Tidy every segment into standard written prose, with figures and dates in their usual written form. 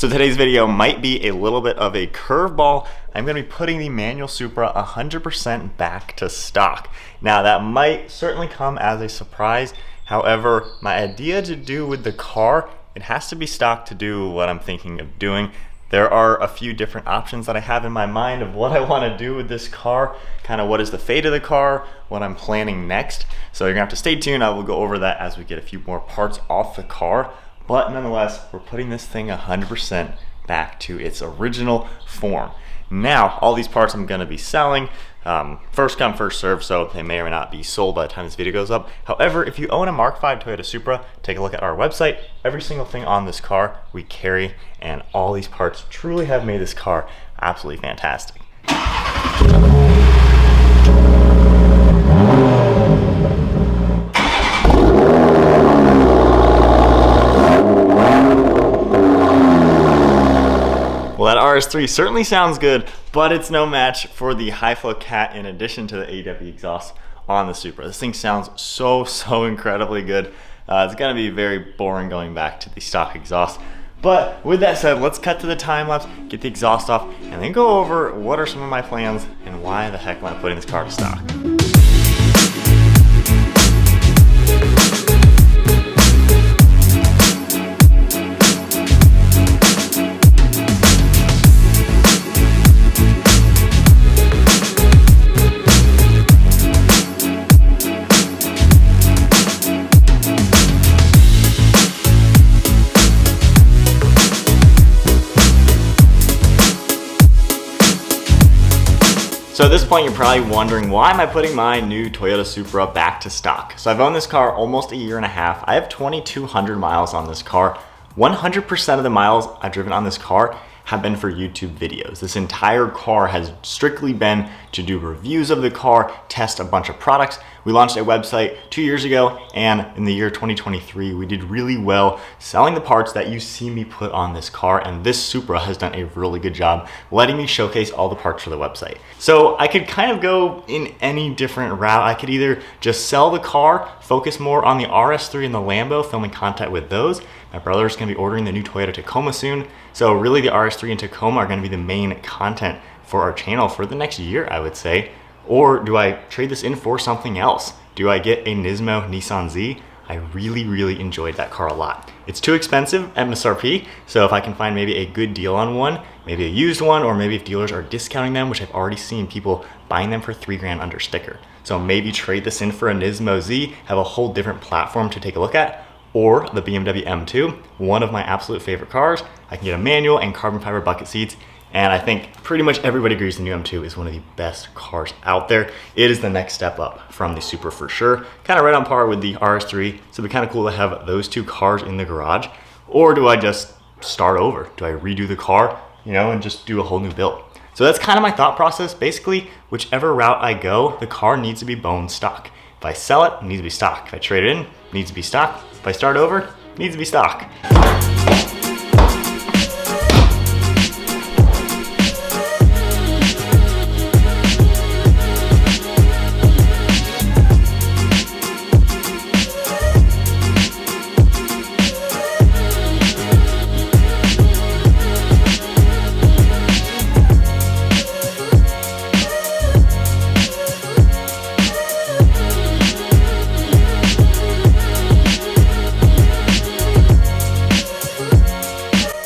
So today's video might be a little bit of a curveball. I'm going to be putting the manual Supra 100% back to stock. Now that might certainly come as a surprise. However, my idea to do with the car, it has to be stock to do what I'm thinking of doing. There are a few different options that I have in my mind of what I want to do with this car, kind of what is the fate of the car, what I'm planning next. So you're gonna have to stay tuned. I will go over that as we get a few more parts off the car. But nonetheless, we're putting this thing 100% back to its original form. Now, all these parts I'm gonna be selling, first come, first serve, so they may or may not be sold by the time this video goes up. However, if you own a MK5 Toyota Supra, take a look at our website. Every single thing on this car we carry, and all these parts truly have made this car absolutely fantastic. Well, that RS3 certainly sounds good, but it's no match for the high flow cat in addition to the AW exhaust on the Supra. This thing sounds so incredibly good. It's gonna be very boring going back to the stock exhaust. But with that said, let's cut to the time lapse, get the exhaust off, and then go over what are some of my plans and why the heck am I putting this car to stock. So at this point, you're probably wondering, why am I putting my new Toyota Supra back to stock? So I've owned this car almost a year and a half. I have 2,200 miles on this car. 100% of the miles I've driven on this car have been for YouTube videos. This entire car has strictly been to do reviews of the car, test a bunch of products. We launched a website 2 years ago, and in the year 2023, we did really well selling the parts that you see me put on this car, and this Supra has done a really good job letting me showcase all the parts for the website. So I could kind of go in any different route. I could either just sell the car, focus more on the RS3 and the Lambo, filming content with those. My brother's gonna be ordering the new Toyota Tacoma soon. So really the RS3 and Tacoma are gonna be the main content for our channel for the next year, I would say. Or do I trade this in for something else? Do I get a Nismo Z? I really enjoyed that car a lot. It's too expensive MSRP, so if I can find maybe a good deal on one, maybe a used one, or maybe if dealers are discounting them, which I've already seen people buying them for $3 grand under sticker. So maybe trade this in for a Nismo Z, have a whole different platform to take a look at, or the BMW M2, one of my absolute favorite cars. I can get a manual and carbon fiber bucket seats, and I think pretty much everybody agrees the new M2 is one of the best cars out there. It is the next step up from the Supra for sure. Kind of right on par with the RS3, so it'd be kind of cool to have those two cars in the garage. Or do I just start over? Do I redo the car, and just do a whole new build? So that's kind of my thought process. Basically, whichever route I go, the car needs to be bone stock. If I sell it, it needs to be stock. If I trade it in, it needs to be stock. If I start over, it needs to be stock.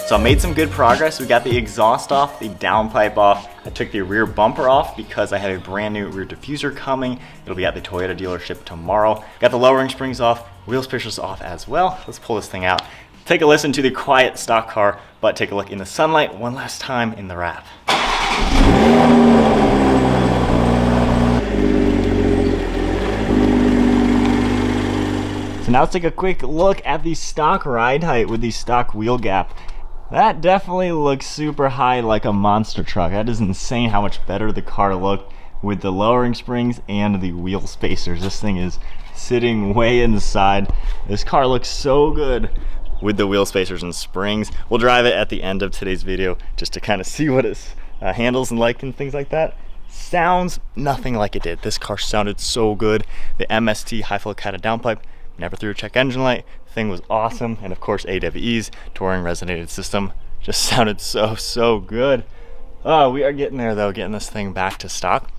So I made some good progress. We got the exhaust off, the downpipe off. I took the rear bumper off because I have a brand new rear diffuser coming. It'll be at the Toyota dealership tomorrow. Got the lowering springs off, wheel spacers off as well. Let's pull this thing out. Take a listen to the quiet stock car, but take a look in the sunlight one last time in the wrap. So now let's take a quick look at the stock ride height with the stock wheel gap. That definitely looks super high, like a monster truck. That is insane how much better the car looked with the lowering springs and the wheel spacers. This thing is sitting way inside. This car looks so good with the wheel spacers and springs. We'll drive it at the end of today's video just to kind of see what it handles and like and things like that. Sounds nothing like it did. This car sounded so good. The MST high flow cat downpipe, never threw a check engine light. Thing was awesome. And of course AWE's touring resonated system, just sounded so good. Oh, we are getting there though, getting this thing back to stock.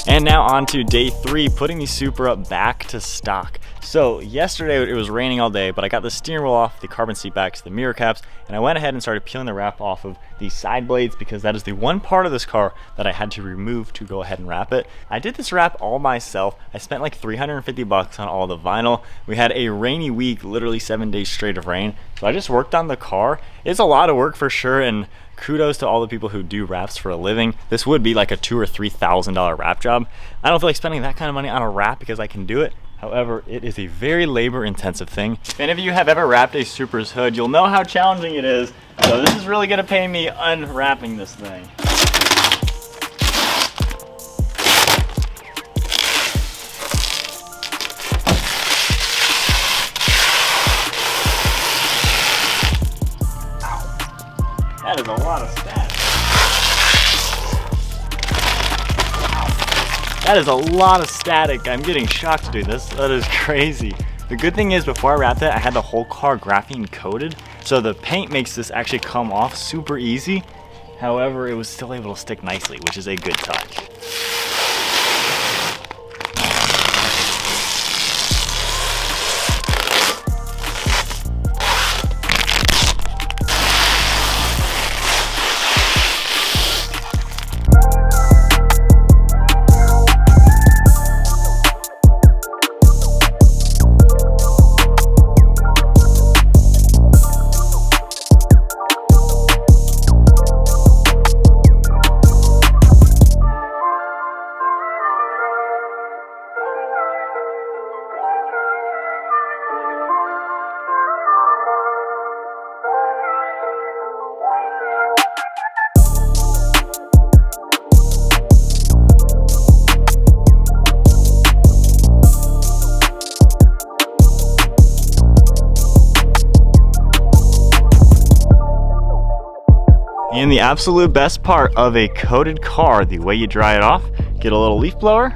And now on to day 3, putting the Supra back to stock. So yesterday it was raining all day, but I got the steering wheel off, the carbon seat backs, the mirror caps, and I went ahead and started peeling the wrap off of the side blades because that is the one part of this car that I had to remove to go ahead and wrap it. I did this wrap all myself. I spent like 350 bucks on all the vinyl. We had a rainy week, literally 7 days straight of rain. So I just worked on the car. It's a lot of work for sure, and kudos to all the people who do wraps for a living. This would be like a $2,000 or $3,000 wrap job. I don't feel like spending that kind of money on a wrap because I can do it. However, it is a very labor intensive thing. If any of you have ever wrapped a Supra's hood, you'll know how challenging it is. So this is really gonna pay me unwrapping this thing. That is a lot of static. That is a lot of static. I'm getting shocked to do this. That is crazy. The good thing is before I wrapped it, I had the whole car graphene coated. So the paint makes this actually come off super easy. However, it was still able to stick nicely, which is a good touch. And the absolute best part of a coated car, the way you dry it off, get a little leaf blower.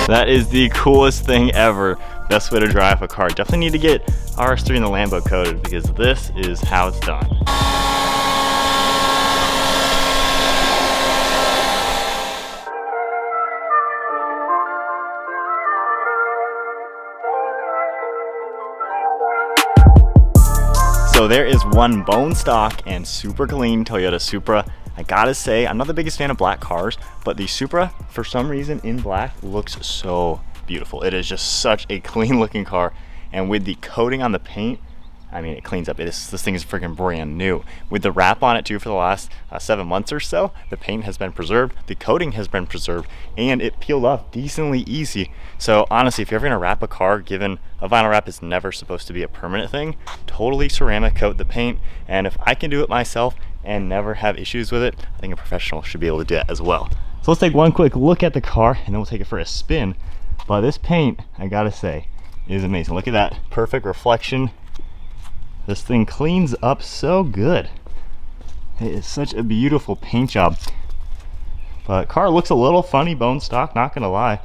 That is the coolest thing ever. Best way to dry off a car. Definitely need to get RS3 and the Lambo coated because this is how it's done. So there is one bone stock and super clean Toyota Supra. I gotta say, I'm not the biggest fan of black cars, but the Supra, for some reason in black, looks so beautiful. It is just such a clean looking car. And with the coating on the paint, I mean, it cleans up. This thing is freaking brand new. With the wrap on it too for the last 7 months or so, the paint has been preserved, the coating has been preserved, and it peeled off decently easy. So honestly, if you're ever gonna wrap a car, given a vinyl wrap is never supposed to be a permanent thing, totally ceramic coat the paint. And if I can do it myself and never have issues with it, I think a professional should be able to do that as well. So let's take one quick look at the car and then we'll take it for a spin. But this paint, I gotta say, is amazing. Look at that perfect reflection. This thing cleans up so good. It is such a beautiful paint job. But car looks a little funny bone stock, not gonna lie.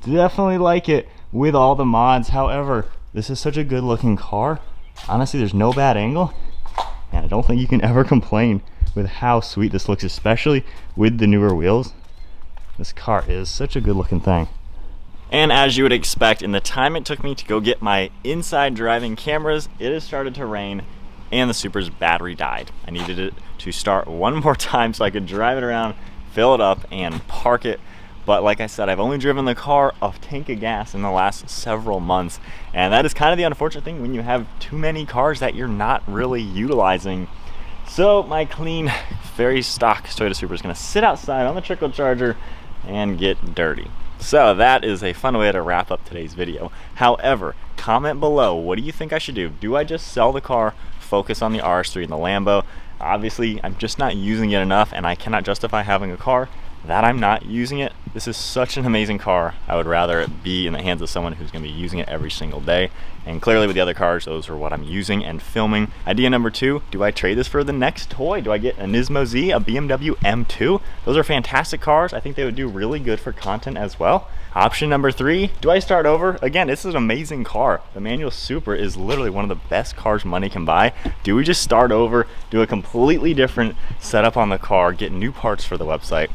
Definitely like it with all the mods. However, this is such a good looking car. Honestly, there's no bad angle. And I don't think you can ever complain with how sweet this looks, especially with the newer wheels. This car is such a good looking thing. And as you would expect, in the time it took me to go get my inside driving cameras, it has started to rain and the Supra's battery died. I needed it to start one more time so I could drive it around, fill it up, and park it. But like I said, I've only driven the car a tank of gas in the last several months. And that is kind of the unfortunate thing when you have too many cars that you're not really utilizing. So my clean, very stock Toyota Supra is gonna sit outside on the trickle charger and get dirty. So that is a fun way to wrap up today's video. However, comment below, what do you think I should do? Do I just sell the car, focus on the RS3 and the Lambo? Obviously, I'm just not using it enough, and I cannot justify having a car that I'm not using it. This is such an amazing car. I would rather it be in the hands of someone who's gonna be using it every single day. And clearly with the other cars, those are what I'm using and filming. Idea number 2, do I trade this for the next toy? Do I get a Nismo Z, a BMW M2? Those are fantastic cars. I think they would do really good for content as well. Option number 3, do I start over? Again, this is an amazing car. The manual Supra is literally one of the best cars money can buy. Do we just start over, do a completely different setup on the car, get new parts for the website?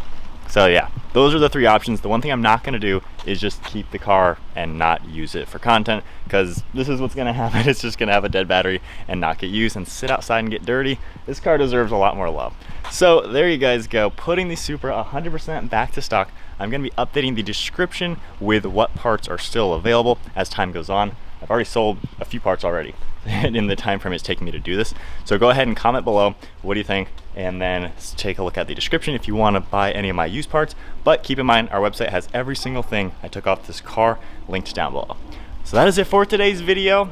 So yeah, those are the 3 options. The one thing I'm not gonna do is just keep the car and not use it for content, because this is what's gonna happen. It's just gonna have a dead battery and not get used and sit outside and get dirty. This car deserves a lot more love. So there you guys go, putting the Supra 100% back to stock. I'm gonna be updating the description with what parts are still available as time goes on. I've already sold a few parts already in the time frame it's taking me to do this. So go ahead and comment below, what do you think? And then take a look at the description if you want to buy any of my used parts. But keep in mind, our website has every single thing I took off this car linked down below. So that is it for today's video.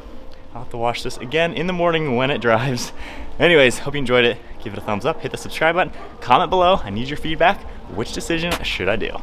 I'll have to watch this again in the morning when it drives. Anyways, hope you enjoyed it. Give it a thumbs up, hit the subscribe button, comment below. I need your feedback. Which decision should I do?